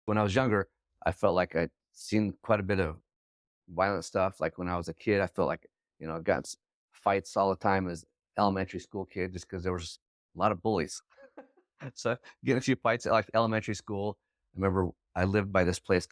When I was younger, I felt like I'd seen quite a bit of violent stuff. Like when I was a kid, I felt like, I got fights all the time as elementary school kid just because there was a lot of bullies. So getting a few fights at like elementary school. I remember I lived by this place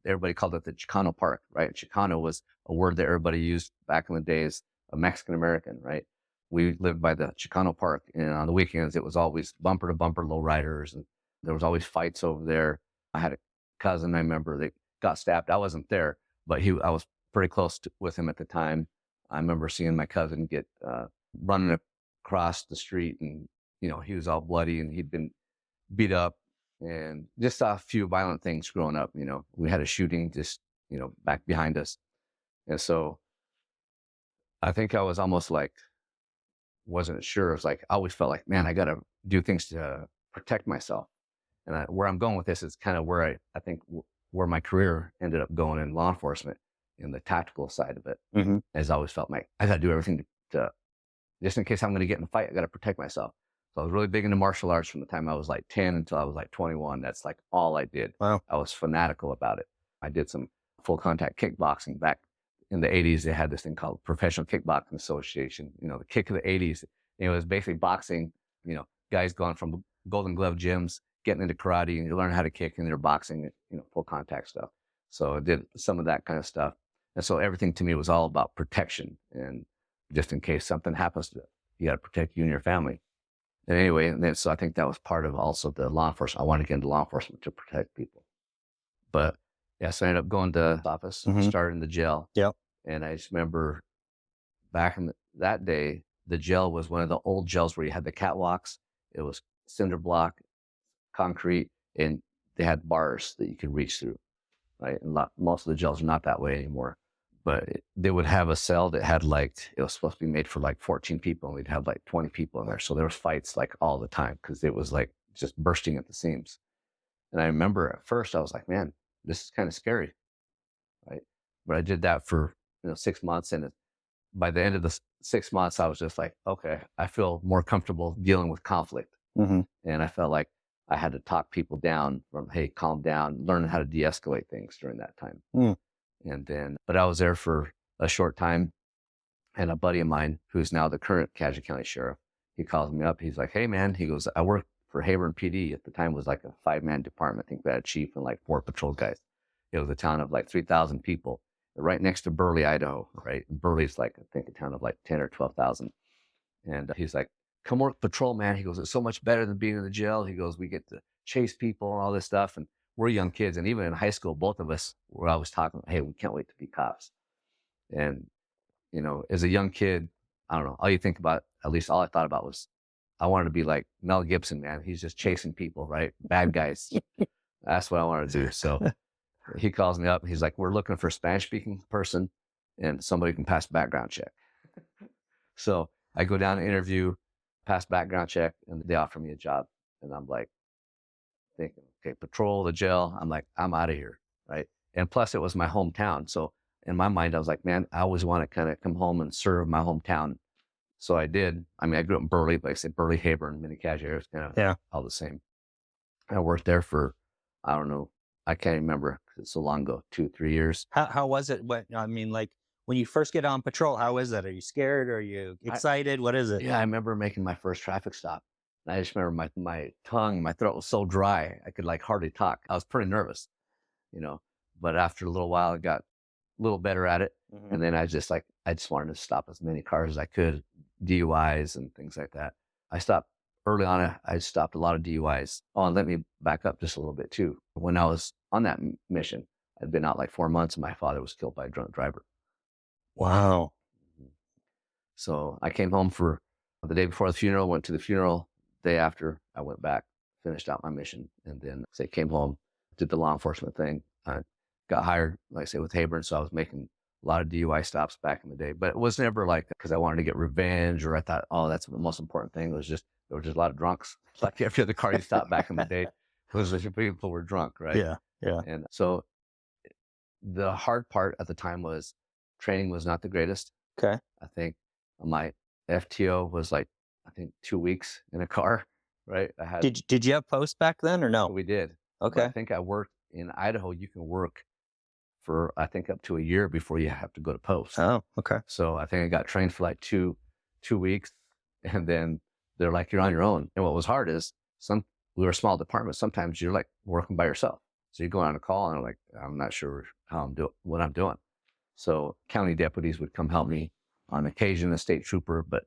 everybody called it the Chicano Park, right? Chicano was a word that everybody used back in the days, a Mexican American, right? We lived by the Chicano Park, and on the weekends it was always bumper to bumper lowriders, and there was always fights over there. I had a cousin I remember that got stabbed. I wasn't there, but I was pretty close with him at the time. I remember seeing my cousin get running across the street, and he was all bloody and he'd been beat up, and just saw a few violent things growing up. We had a shooting just back behind us, and so I think I was almost like wasn't sure. It was like I always felt like, man, I got to do things to protect myself. And where I'm going with this is kind of where I think where my career ended up going in law enforcement, in the tactical side of it. As I always felt like I got to do everything to just in case I'm going to get in a fight, I got to protect myself. So I was really big into martial arts from the time I was like 10 until I was like 21. That's like all I did. Wow. I was fanatical about it. I did some full contact kickboxing back in the 80s. They had this thing called Professional Kickboxing Association. The kick of the 80s. It was basically boxing, guys going from the Golden Glove gyms, getting into karate, and you learn how to kick, and they're boxing, full contact stuff. So I did some of that kind of stuff. And so everything to me was all about protection, and just in case something happens to it, you got to protect you and your family. And anyway, and then, so I think that was part of also the law enforcement. I wanted to get into law enforcement to protect people. But yeah, so I ended up going to the office, started in the jail. Yep. And I just remember back in that day, the jail was one of the old jails where you had the catwalks. It was cinder block, concrete, and they had bars that you could reach through, right? And most of the jails are not that way anymore. But they would have a cell that had it was supposed to be made for like 14 people, and we'd have like 20 people in there. So there was fights like all the time because it was like just bursting at the seams. And I remember at first I was like, man, this is kind of scary, right? But I did that for 6 months, and by the end of the 6 months, I was just like, okay, I feel more comfortable dealing with conflict. And I felt like I had to talk people down from, hey, calm down, learning how to de-escalate things during that time. And then, but I was there for a short time, and a buddy of mine, who's now the current Cassia County Sheriff, he calls me up. He's like, hey man, he goes, I work for Heyburn PD. At the time, it was like a 5-man department. I think we had a chief and like 4 patrol guys. It was a town of like 3,000 people, right next to Burley, Idaho, right? Burley's like, I think a town of like 10 or 12,000. And he's like, come work patrol, man. He goes, it's so much better than being in the jail. He goes, we get to chase people and all this stuff. And we're young kids. And even in high school, both of us were always talking, hey, we can't wait to be cops. And, as a young kid, I don't know, all you think about, at least all I thought about was, I wanted to be like Mel Gibson, man. He's just chasing people, right? Bad guys. That's what I wanted to do. So he calls me up. He's like, we're looking for a Spanish-speaking person and somebody who can pass background check. So I go down and interview, pass background check, and they offer me a job. And I'm like, thinking, okay, patrol the jail. I'm like, I'm out of here, right? And plus, it was my hometown. So in my mind, I was like, man, I always want to kind of come home and serve my hometown. So I did. I mean, I grew up in Burley, but I said Burley, Heyburn, Mini Cassia, it's kind of all the same. I worked there for, I don't know, I can't remember because it's so long ago, 2-3 years. How was it? Like when you first get on patrol, how is that? Are you scared? Are you excited? What is it? Yeah, I remember making my first traffic stop. And I just remember my tongue, my throat was so dry, I could like hardly talk. I was pretty nervous, but after a little while, I got a little better at it. And then I just wanted to stop as many cars as I could, DUIs and things like that. I stopped early on. I stopped a lot of DUIs. Oh, and let me back up just a little bit too. When I was on that mission, I'd been out like 4 months, and my father was killed by a drunk driver. Wow. So I came home for the day before the funeral, went to the funeral. Day after, I went back, finished out my mission, and then came home, did the law enforcement thing. I got hired, like I say, with Heyburn, so I was making a lot of DUI stops back in the day. But it was never like because I wanted to get revenge, or I thought, oh, that's the most important thing. It was just there were just a lot of drunks. Like every other car you stopped back in the day, people were drunk, right? Yeah. And so the hard part at the time was training was not the greatest. Okay. I think my FTO was like, 2 weeks in a car, right? Did you have posts back then or no? We did. Okay. But I think I worked in Idaho, you can work for, I think, up to a year before you have to go to post. Oh, okay. So I think I got trained for like two weeks, and then they're like, you're on your own. And what was hard is we were a small department. Sometimes you're like working by yourself. So you go on a call and I'm like, I'm not sure what I'm doing. So county deputies would come help me on occasion, a state trooper, but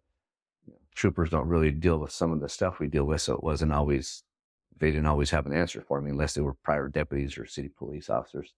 troopers don't really deal with some of the stuff we deal with. So they didn't always have an answer for me unless they were prior deputies or city police officers.